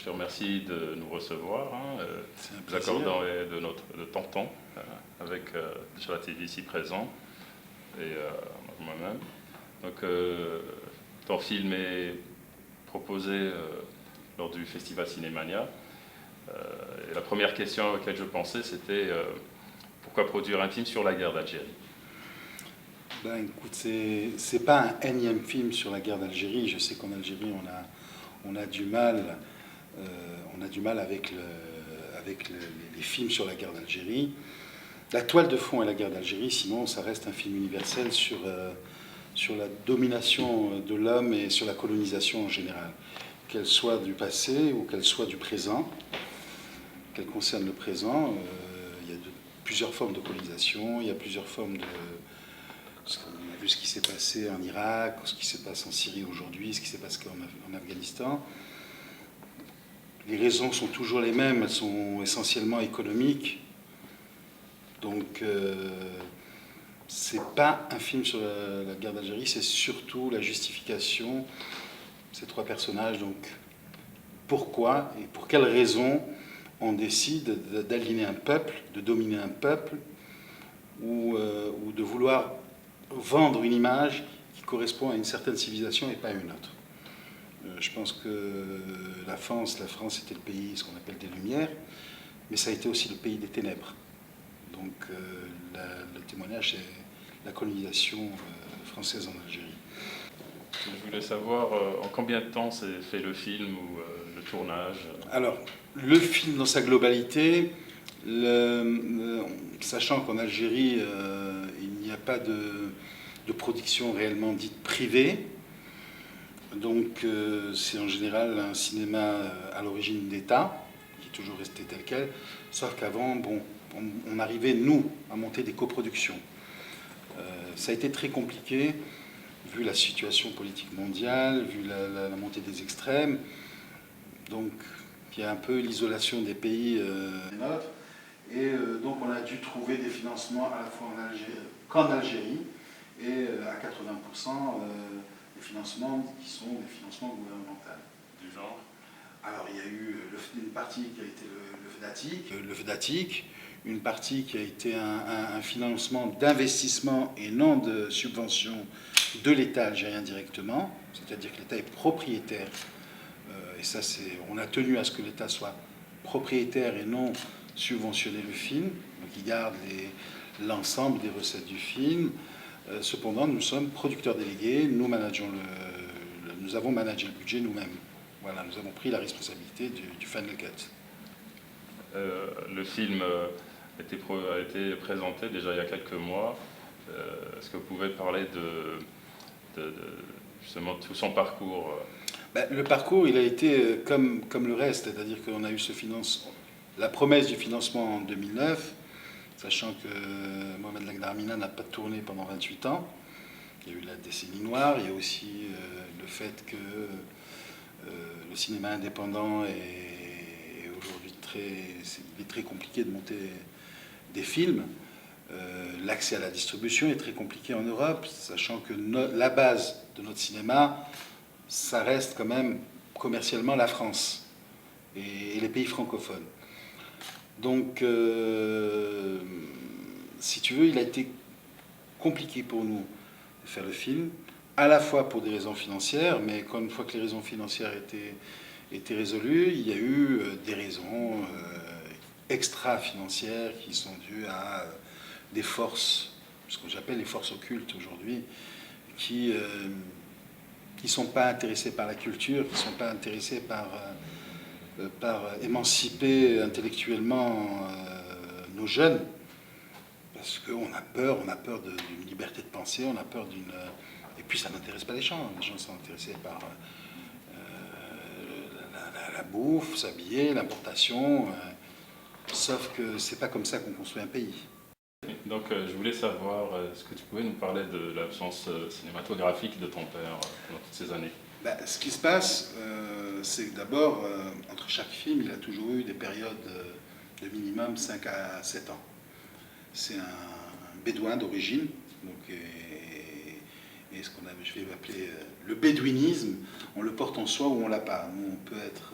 te remercie de nous recevoir, C'est un nous plaisir. accordant de ton temps avec Charlotte ici présent et moi-même. Donc, ton film est proposé lors du festival Cinémania. Et la première question à laquelle je pensais, c'était pourquoi produire un film sur la guerre d'Algérie? Ben, écoute, c'est pas un énième film sur la guerre d'Algérie. Je sais qu'en Algérie, on a du mal, avec les films sur la guerre d'Algérie. La toile de fond est la guerre d'Algérie, sinon ça reste un film universel sur la domination de l'homme et sur la colonisation en général, qu'elle soit du passé ou qu'elle soit du présent, qu'elle concerne le présent. Il y a plusieurs formes de colonisation, il y a plusieurs formes de... On a vu ce qui s'est passé en Irak, ce qui se passe en Syrie aujourd'hui, ce qui s'est passé en Afghanistan. Les raisons sont toujours les mêmes, elles sont essentiellement économiques. Donc, c'est pas un film sur la guerre d'Algérie, c'est surtout la justification de ces trois personnages. Donc, pourquoi et pour quelles raisons on décide d'aliéner un peuple, de dominer un peuple, ou de vouloir vendre une image qui correspond à une certaine civilisation et pas à une autre. Je pense que la France était le pays, ce qu'on appelle des Lumières, mais ça a été aussi le pays des ténèbres. Donc le témoignage, c'est la colonisation française en Algérie. Je voulais savoir en combien de temps s'est fait le film ou le tournage? Alors, le film dans sa globalité, sachant qu'en Algérie, il n'y a pas de production réellement dite privée, donc c'est en général un cinéma à l'origine d'État, qui est toujours resté tel quel, sauf qu'avant, bon, on arrivait, nous, à monter des coproductions. Ça a été très compliqué, vu la situation politique mondiale, vu la montée des extrêmes. Donc, il y a un peu l'isolation des pays des nôtres. Et donc, on a dû trouver des financements à la fois qu'en Algérie, et à 80% des financements qui sont des financements gouvernementaux. Du genre? Alors, il y a eu une partie qui a été le FDATIC, une partie qui a été un financement d'investissement et non de subvention de l'État algérien directement, c'est-à-dire que l'État est propriétaire, et ça, on a tenu à ce que l'État soit propriétaire et non subventionner le film, donc il garde l'ensemble des recettes du film. Cependant, nous sommes producteurs délégués, nous avons managé le budget nous-mêmes. Voilà, nous avons pris la responsabilité du final cut. Le film a été présenté déjà il y a quelques mois. Est-ce que vous pouvez parler de justement tout son parcours? Ben, le parcours, il a été comme le reste, c'est-à-dire qu'on a eu la promesse du financement en 2009, sachant que Mohamed Lagdarmina n'a pas tourné pendant 28 ans. Il y a eu la décennie noire, il y a aussi le fait que le cinéma indépendant est aujourd'hui très compliqué de monter des films. L'accès à la distribution est très compliqué en Europe, sachant que la base de notre cinéma, ça reste quand même commercialement la France et les pays francophones. Donc, si tu veux, il a été compliqué pour nous de faire le film, à la fois pour des raisons financières, mais une fois que les raisons financières étaient résolues, il y a eu des raisons extra-financières qui sont dues à des forces, ce que j'appelle les forces occultes aujourd'hui, qui ne sont pas intéressés par la culture, qui ne sont pas intéressés par émanciper intellectuellement nos jeunes, parce qu'on a peur d'une liberté de pensée, on a peur d'une... Et puis ça n'intéresse pas les gens sont intéressés par la bouffe, s'habiller, l'importation, sauf que c'est pas comme ça qu'on construit un pays. Donc je voulais savoir, est-ce que tu pouvais nous parler de l'absence cinématographique de ton père pendant toutes ces années? Ben, ce qui se passe, c'est que d'abord, entre chaque film, il a toujours eu des périodes de minimum 5 à 7 ans. C'est un bédouin d'origine, donc, et ce je vais appeler le bédouinisme, on le porte en soi ou on l'a pas. Nous, on peut être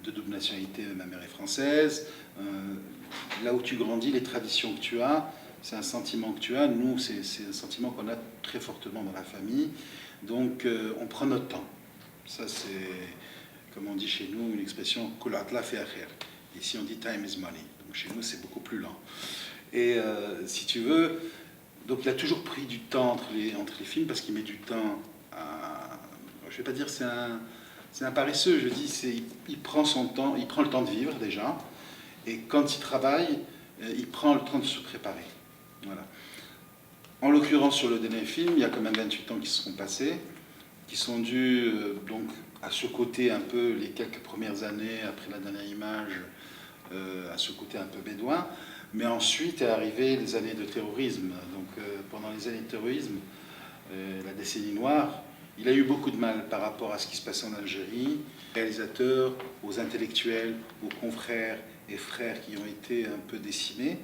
de double nationalité, ma mère est française. Là où tu grandis, les traditions que tu as, c'est un sentiment que tu as. Nous, c'est un sentiment qu'on a très fortement dans la famille. Donc, on prend notre temps. Ça, c'est, comme on dit chez nous, une expression « kulatla fi akhir ». Ici, on dit « time is money ». Donc, chez nous, c'est beaucoup plus lent. Et si tu veux, donc il a toujours pris du temps entre les films parce qu'il met du temps à... Je ne vais pas dire c'est un paresseux, je dis il prend son temps, il prend le temps de vivre déjà. Et quand il travaille, il prend le temps de se préparer. Voilà. En l'occurrence, sur le dernier film, il y a quand même 28 ans qui se sont passés, qui sont dus donc, à ce côté un peu, les quelques premières années après la dernière image, à ce côté un peu bédouin. Mais ensuite est arrivé les années de terrorisme. Donc pendant les années de terrorisme, la décennie noire, il a eu beaucoup de mal par rapport à ce qui se passait en Algérie. Aux réalisateurs, aux intellectuels, aux confrères et frères qui ont été un peu décimés,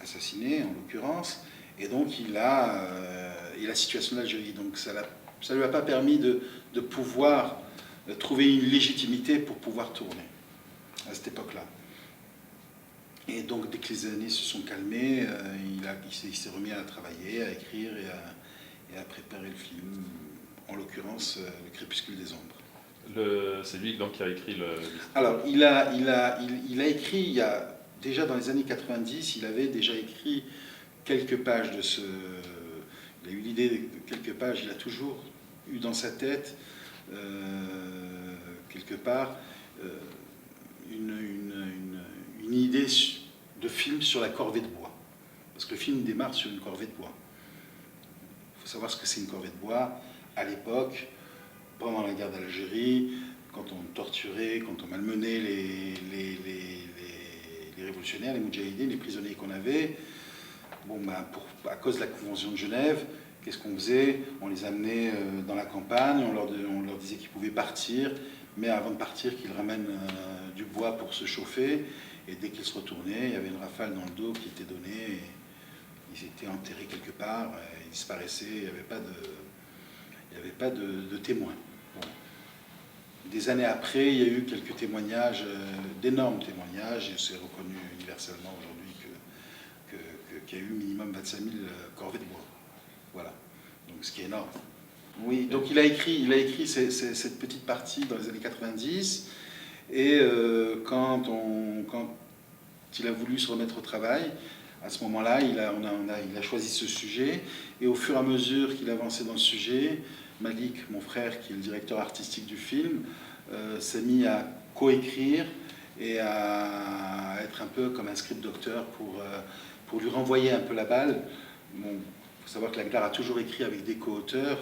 assassinés en l'occurrence. Et donc il a la situation d'Algérie. Donc ça ne lui a pas permis de pouvoir trouver une légitimité pour pouvoir tourner à cette époque-là. Et donc dès que les années se sont calmées, il s'est remis à travailler, à écrire et à préparer le film, en l'occurrence Le Crépuscule des Ombres. C'est lui donc qui a écrit l'histoire. Alors il a écrit, déjà dans les années 90, il avait déjà écrit quelques pages de ce... Il a eu l'idée de quelques pages, il a toujours eu dans sa tête, quelque part, une idée de film sur la corvée de bois. Parce que le film démarre sur une corvée de bois. Il faut savoir ce que c'est une corvée de bois. À l'époque, pendant la guerre d'Algérie, quand on torturait, quand on malmenait les révolutionnaires, les moudjahidines, les prisonniers qu'on avait, à cause de la Convention de Genève, qu'est-ce qu'on faisait? On les amenait dans la campagne, on leur disait qu'ils pouvaient partir, mais avant de partir, qu'ils ramènent du bois pour se chauffer. Et dès qu'ils se retournaient, il y avait une rafale dans le dos qui était donnée. Et ils étaient enterrés quelque part, ils disparaissaient, il n'y avait pas de témoins. Bon. Des années après, il y a eu quelques témoignages, d'énormes témoignages, et c'est reconnu universellement aujourd'hui qu'il y a eu minimum 25 000 corvées de bois. Voilà, donc ce qui est énorme. Oui, donc il a écrit cette petite partie dans les années 90, et quand il a voulu se remettre au travail, à ce moment-là, il a choisi ce sujet, et au fur et à mesure qu'il avançait dans le sujet, Malik, mon frère, qui est le directeur artistique du film, s'est mis à coécrire et à être un peu comme un script docteur pour lui renvoyer un peu la balle. Bon, il faut savoir que Laglar a toujours écrit avec des co-auteurs,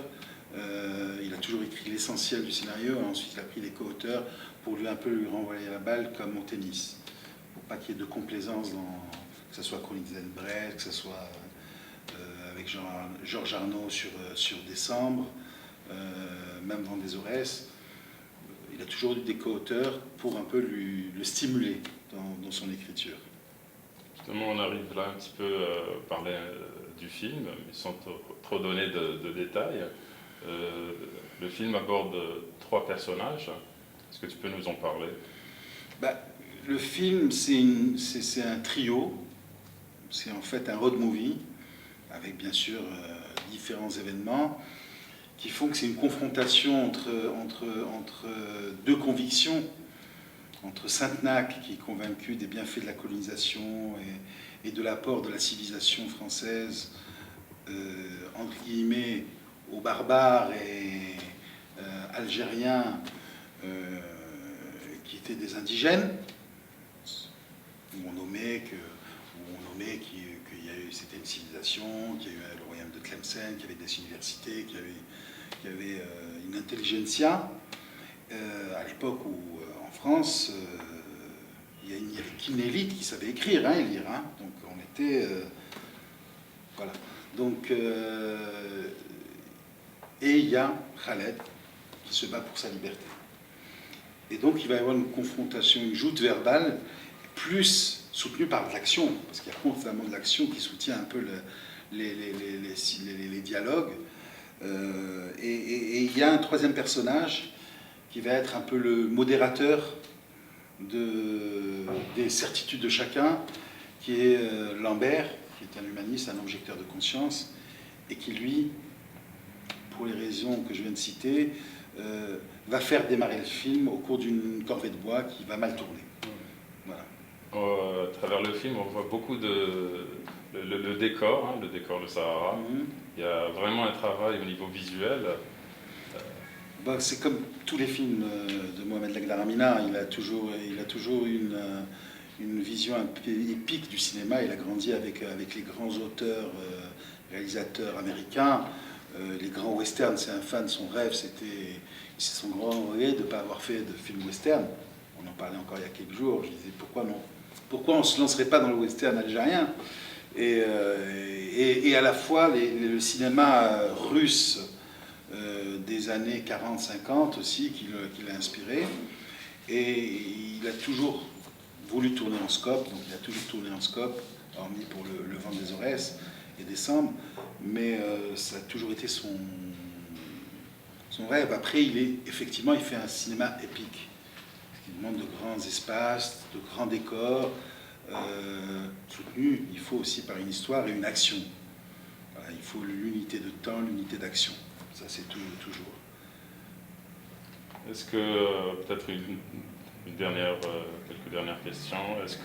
il a toujours écrit l'essentiel du scénario, et ensuite il a pris les co-auteurs pour lui un peu lui renvoyer la balle comme au tennis, pour pas qu'il y ait de complaisance que ce soit Chroniques Brest, que ce soit avec Georges Arnaud sur Décembre, même dans des Aurès. Il a toujours eu des co-auteurs pour un peu le stimuler dans son écriture. Justement, on arrive là un petit peu à parler du film, mais sans trop donner de détails. Le film aborde 3 personnages. Est-ce que tu peux nous en parler? Le film, c'est un trio. C'est en fait un road movie, avec bien sûr différents événements, qui font que c'est une confrontation entre 2 convictions, entre Sainte-Nac, qui est convaincu des bienfaits de la colonisation et de l'apport de la civilisation française, entre guillemets, aux barbares et algériens qui étaient des indigènes, où on nommait que c'était une civilisation, qu'il y a eu le royaume de Tlemcen, qu'il y avait des universités, qu'il y avait une intelligentsia. À l'époque où, en France, il n'y avait qu'une élite qui savait écrire et lire. Donc on était... voilà. Donc, et il y a Khaled qui se bat pour sa liberté. Et donc il va y avoir une confrontation, une joute verbale, plus soutenue par de l'action, parce qu'il y a constamment de l'action qui soutient un peu les dialogues. Et il y a un 3e personnage qui va être un peu le modérateur des certitudes de chacun, qui est Lambert, qui est un humaniste, un objecteur de conscience, et qui, lui, pour les raisons que je viens de citer, va faire démarrer le film au cours d'une corvée de bois qui va mal tourner. Voilà. À travers le film, on voit beaucoup le décor, hein, le décor de Sahara. Il y a vraiment un travail au niveau visuel. Bah, c'est comme tous les films de Mohamed Lagdar Amina, il a toujours une vision un peu épique du cinéma. Il a grandi avec les grands auteurs, réalisateurs américains. Les grands westerns, c'est un fan, son rêve, c'est son grand regret de ne pas avoir fait de film western. On en parlait encore il y a quelques jours, je disais pourquoi non? Pourquoi on ne se lancerait pas dans le western algérien? Et à la fois le cinéma russe des années 40-50 aussi, qui l'a inspiré. Et il a toujours voulu tourner en scope, donc il a toujours tourné en scope, hormis pour le Vent des Aurès et Décembre, mais ça a toujours été son rêve. Après, effectivement, il fait un cinéma épique, qui demande de grands espaces, de grands décors, soutenus, il faut aussi par une histoire et une action. Voilà, il faut l'unité de temps, l'unité d'action. Ça, c'est toujours. Est-ce que, peut-être quelques dernières questions, est-ce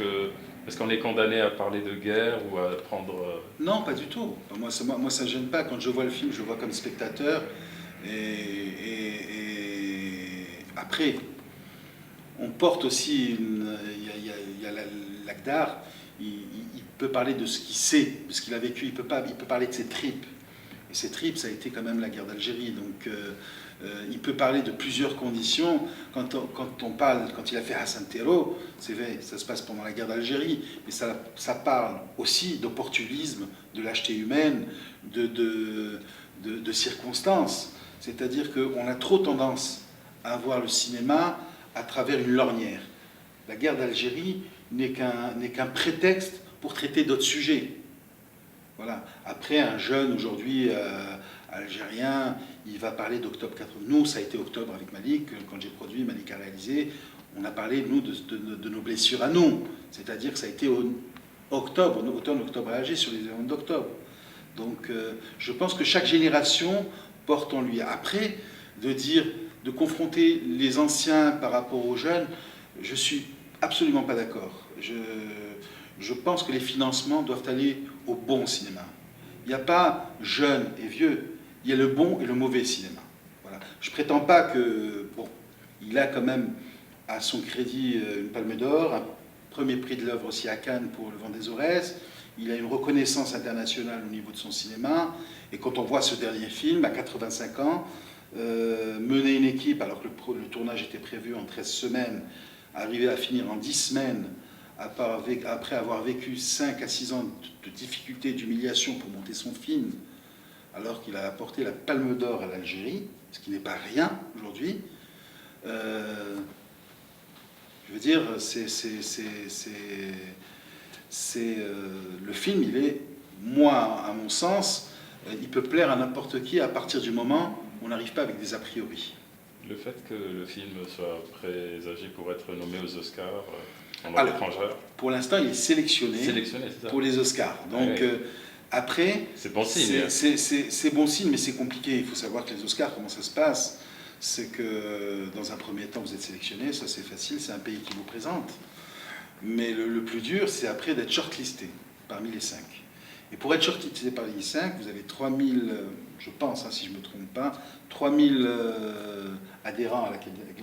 qu'on est condamné à parler de guerre ou à prendre... Non, pas du tout. Moi, ça ne gêne pas. Quand je vois le film, je le vois comme spectateur. Et après, on porte aussi... Il y a Lagdar, il peut parler de ce qu'il sait, de ce qu'il a vécu. Il peut parler de ses tripes. Et ces tripes, ça a été quand même la guerre d'Algérie. Donc, il peut parler de plusieurs conditions. Quand il a fait Hassan Terro, c'est vrai, ça se passe pendant la guerre d'Algérie, mais ça parle aussi d'opportunisme, de lâcheté humaine, de circonstances. C'est-à-dire qu'on a trop tendance à voir le cinéma à travers une lorgnière. La guerre d'Algérie n'est qu'un prétexte pour traiter d'autres sujets. Voilà. Après, un jeune aujourd'hui algérien, il va parler d'octobre 80. Nous, ça a été octobre avec Malik, quand j'ai produit, Malik a réalisé. On a parlé, nous, de nos blessures à nous. C'est-à-dire que ça a été automne-octobre à Alger, sur les événements d'octobre. Donc, je pense que chaque génération porte en lui. Après, de confronter les anciens par rapport aux jeunes, je suis absolument pas d'accord. Je pense que les financements doivent aller au bon cinéma. Il n'y a pas jeune et vieux, il y a le bon et le mauvais cinéma. Voilà. Je ne prétends pas que... Bon, il a quand même à son crédit une Palme d'Or, un premier prix de l'œuvre aussi à Cannes pour Le Vent des Aurès, il a une reconnaissance internationale au niveau de son cinéma, et quand on voit ce dernier film, à 85 ans, mener une équipe, alors que le tournage était prévu en 13 semaines, arriver à finir en 10 semaines, après avoir vécu 5 à 6 ans de difficultés, d'humiliation pour monter son film, alors qu'il a apporté la Palme d'Or à l'Algérie, ce qui n'est pas rien aujourd'hui. Je veux dire, le film, moi, à mon sens, il peut plaire à n'importe qui à partir du moment où on n'arrive pas avec des a priori. Le fait que le film soit présagé pour être nommé aux Oscars en langue étrangère. Pour l'instant, il est sélectionné pour les Oscars. Donc, après, c'est bon signe. C'est bon signe, mais c'est compliqué. Il faut savoir que les Oscars, comment ça se passe, c'est que dans un premier temps, vous êtes sélectionné, ça c'est facile, c'est un pays qui vous présente. Mais le plus dur, c'est après d'être shortlisté parmi les 5. Et pour être shortlisté parmi les 5, vous avez 3000, je pense, si je ne me trompe pas, 3000 adhérents à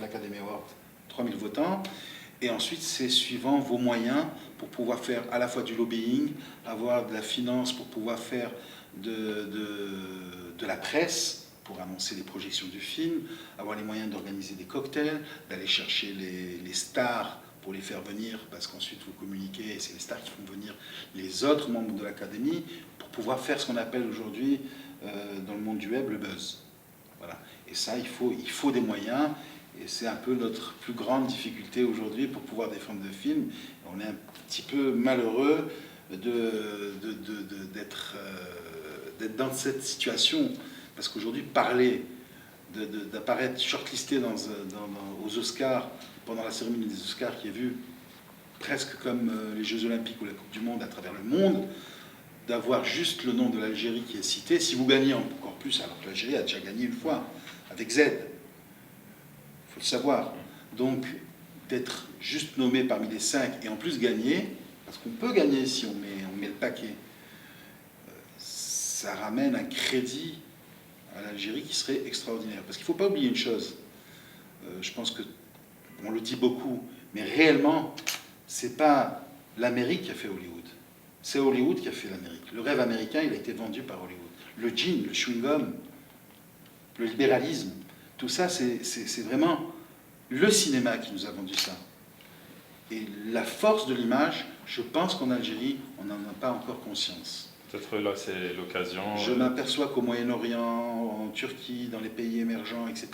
l'Academy Award, 3000 votants. Et ensuite, c'est suivant vos moyens pour pouvoir faire à la fois du lobbying, avoir de la finance pour pouvoir faire de la presse, pour annoncer les projections du film, avoir les moyens d'organiser des cocktails, d'aller chercher les stars pour les faire venir, parce qu'ensuite vous communiquez, et c'est les stars qui font venir les autres membres de l'Académie, pour pouvoir faire ce qu'on appelle aujourd'hui, dans le monde du web, le buzz. Voilà. Et ça, il faut des moyens, et c'est un peu notre plus grande difficulté aujourd'hui pour pouvoir défendre le film. On est un petit peu malheureux d'être dans cette situation, parce qu'aujourd'hui, parler d'apparaître shortlisté aux Oscars, pendant la cérémonie des Oscars, qui est vue presque comme les Jeux Olympiques ou la Coupe du Monde à travers le monde, d'avoir juste le nom de l'Algérie qui est cité. Si vous gagnez encore plus, alors que l'Algérie a déjà gagné une fois, avec Z, il faut le savoir. Donc, d'être juste nommé parmi les 5 et en plus gagner, parce qu'on peut gagner si on met le paquet, ça ramène un crédit à l'Algérie qui serait extraordinaire. Parce qu'il ne faut pas oublier une chose, je pense qu'on le dit beaucoup, mais réellement, c'est pas l'Amérique qui a fait Hollywood, c'est Hollywood qui a fait l'Amérique. Le rêve américain, il a été vendu par Hollywood. Le jean, le chewing-gum, le libéralisme, tout ça, c'est vraiment le cinéma qui nous a vendu ça. Et la force de l'image, je pense qu'en Algérie, on n'en a pas encore conscience. Peut-être là, c'est l'occasion. Je m'aperçois qu'au Moyen-Orient, en Turquie, dans les pays émergents, etc.,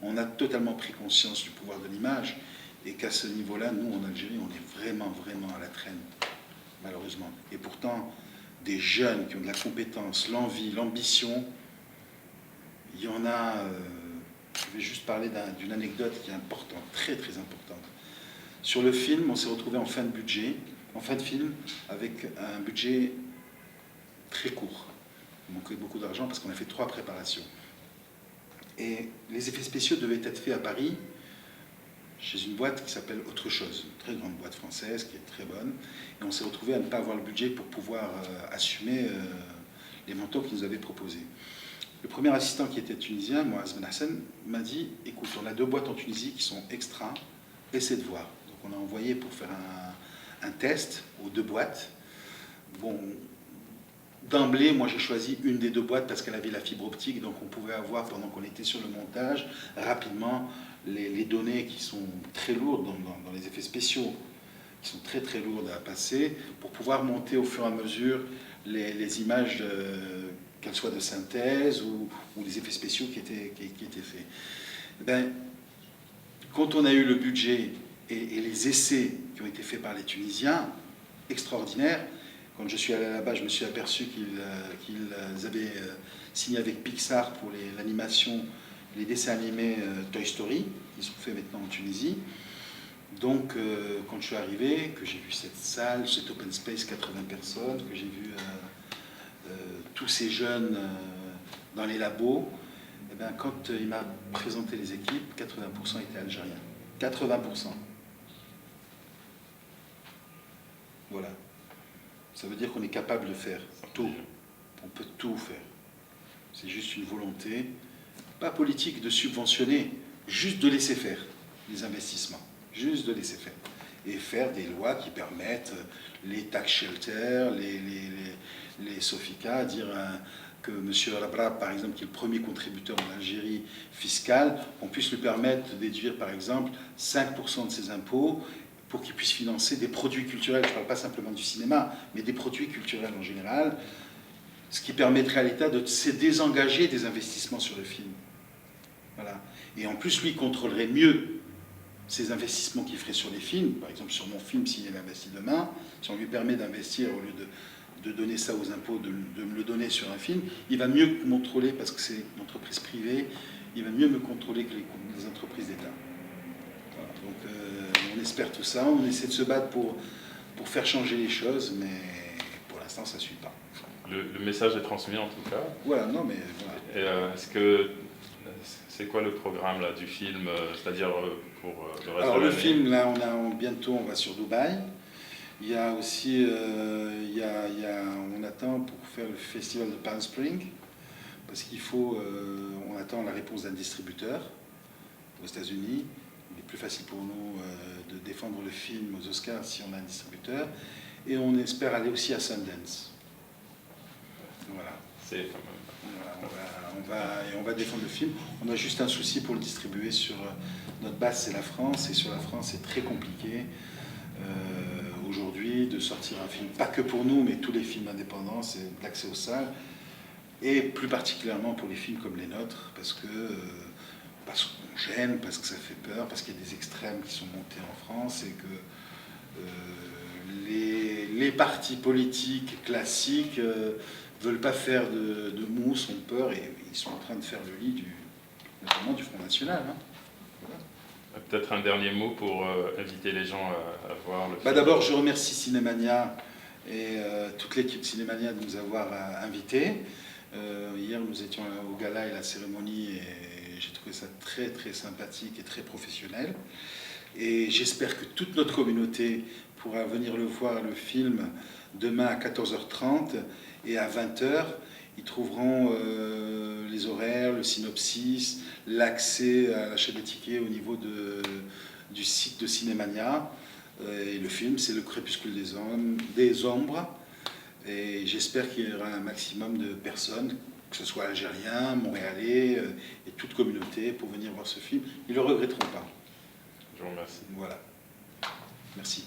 on a totalement pris conscience du pouvoir de l'image, et qu'à ce niveau-là, nous, en Algérie, on est vraiment, vraiment à la traîne, malheureusement. Et pourtant, des jeunes qui ont de la compétence, l'envie, l'ambition, il y en a... je vais juste parler d'une anecdote qui est importante, très, très importante. Sur le film, on s'est retrouvé en fin de film, avec un budget très court. Il manquait beaucoup d'argent parce qu'on a fait 3 préparations. Et les effets spéciaux devaient être faits à Paris, chez une boîte qui s'appelle Autre Chose, une très grande boîte française qui est très bonne. Et on s'est retrouvé à ne pas avoir le budget pour pouvoir assumer les montants qu'ils nous avaient proposés. Le premier assistant qui était tunisien, Moaz Ben Hassan, m'a dit « Écoute, on a 2 boîtes en Tunisie qui sont extra, essaie de voir. » Donc on a envoyé pour faire un test aux 2 boîtes. Bon, d'emblée, moi j'ai choisi une des 2 boîtes parce qu'elle avait la fibre optique, donc on pouvait avoir, pendant qu'on était sur le montage, rapidement les données qui sont très lourdes dans les effets spéciaux, qui sont très très lourdes à passer, pour pouvoir monter au fur et à mesure les images, qu'elles soient de synthèse ou les effets spéciaux qui étaient faits. Ben, quand on a eu le budget et les essais qui ont été faits par les Tunisiens, extraordinaires. Quand je suis allé là-bas, je me suis aperçu qu'ils avaient signé avec Pixar pour l'animation, les dessins animés Toy Story, qui sont faits maintenant en Tunisie. Donc, quand je suis arrivé, que j'ai vu cette salle, cet open space, 80 personnes, que j'ai vu tous ces jeunes dans les labos, et bien, quand il m'a présenté les équipes, 80% étaient algériens. 80%. Voilà. Ça veut dire qu'on est capable de faire tout. On peut tout faire. C'est juste une volonté, pas politique, de subventionner, juste de laisser faire les investissements. Juste de laisser faire. Et faire des lois qui permettent les tax shelters, les SOFICA, dire que M. Rabra, par exemple, qui est le premier contributeur en Algérie fiscale, on puisse lui permettre de déduire, par exemple, 5% de ses impôts pour qu'il puisse financer des produits culturels. Je ne parle pas simplement du cinéma, mais des produits culturels en général, ce qui permettrait à l'État de se désengager des investissements sur le film. Voilà. Et en plus, lui contrôlerait mieux ces investissements qu'il ferait sur les films. Par exemple, sur mon film, s'il investit demain, si on lui permet d'investir au lieu de donner ça aux impôts, de me le donner sur un film, il va mieux me contrôler, parce que c'est une entreprise privée, il va mieux me contrôler que les entreprises d'État. Voilà. Donc on espère tout ça, on essaie de se battre pour faire changer les choses, mais pour l'instant ça ne suit pas. Le message est transmis en tout cas. Voilà, non mais voilà. Et c'est quoi le programme là, du film, c'est-à-dire pour le reste Alors de l'année? le film, là, bientôt on va sur Dubaï. Il y a aussi, on attend pour faire le festival de Palm Springs, parce on attend la réponse d'un distributeur aux États-Unis. Il est plus facile pour nous de défendre le film aux Oscars si on a un distributeur. Et on espère aller aussi à Sundance. Voilà. C'est Voilà, on va défendre le film. On a juste un souci pour le distribuer sur notre base, c'est la France. Et sur la France, c'est très compliqué aujourd'hui de sortir un film, pas que pour nous, mais tous les films indépendants, c'est l'accès aux salles. Et plus particulièrement pour les films comme les nôtres, parce qu'on gêne, parce que ça fait peur, parce qu'il y a des extrêmes qui sont montés en France et que les partis politiques classiques veulent pas faire de mousse, ont peur et ils sont en train de faire le lit notamment du Front National. Hein. Peut-être un dernier mot pour inviter les gens à voir le film. D'abord, je remercie Cinémania et toute l'équipe Cinémania de nous avoir invités. Hier, nous étions au gala et la cérémonie et j'ai trouvé ça très très sympathique et très professionnel. Et j'espère que toute notre communauté pourra venir le voir, le film, demain à 14h30 et à 20h. Ils trouveront les horaires, le synopsis, l'accès à l'achat des tickets au niveau du site de Cinémania. Et le film, c'est Le Crépuscule des Ombres. Et j'espère qu'il y aura un maximum de personnes, que ce soit algériens, montréalais et toute communauté, pour venir voir ce film. Ils ne le regretteront pas. Je vous remercie. Voilà. Merci.